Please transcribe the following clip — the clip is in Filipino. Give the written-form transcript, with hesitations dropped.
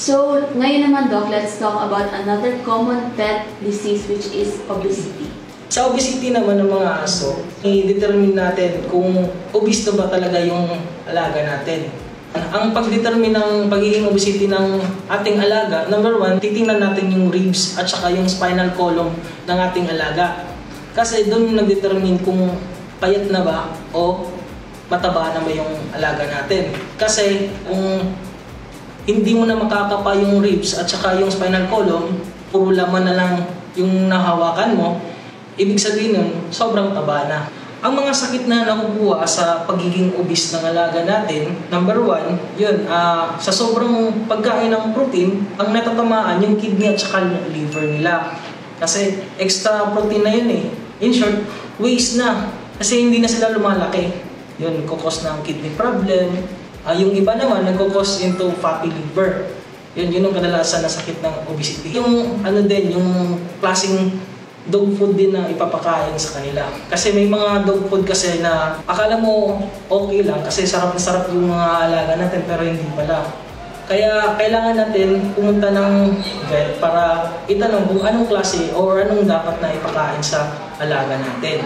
So, ngayon naman, Doc, let's talk about another common pet disease, which is obesity. Sa obesity naman ng mga aso, i-determine natin kung obese na ba talaga yung alaga natin. Ang pag-determine ng pagiging obesity ng ating alaga, number one, titingnan natin yung ribs at saka yung spinal column ng ating alaga. Kasi doon nag-determine kung payat na ba o mataba na ba yung alaga natin. Kasi kung hindi mo na makakapa yung ribs at saka yung spinal column, puro laman na lang yung nahawakan mo, ibig sabihin nun, sobrang taba na. Ang mga sakit na nakukuha sa pagiging obese ng alaga natin, number one, yun, sa sobrang pagkain ng protein, ang natatamaan yung kidney at saka yung liver nila. Kasi extra protein na yun eh. In short, waste na. Kasi hindi na sila lumalaki. Yun, kukos ng kidney problem. Yung iba naman, nagkukos into fatty liver. Yun ang kadalasan na sakit ng obesity. Yung yung klaseng dog food din na ipapakain sa kanila. Kasi may mga dog food kasi na akala mo okay lang kasi sarap na sarap yung mga alaga natin pero hindi pala. Kaya kailangan natin pumunta ng vet para itanong kung anong klase o anong dapat na ipakain sa alaga natin.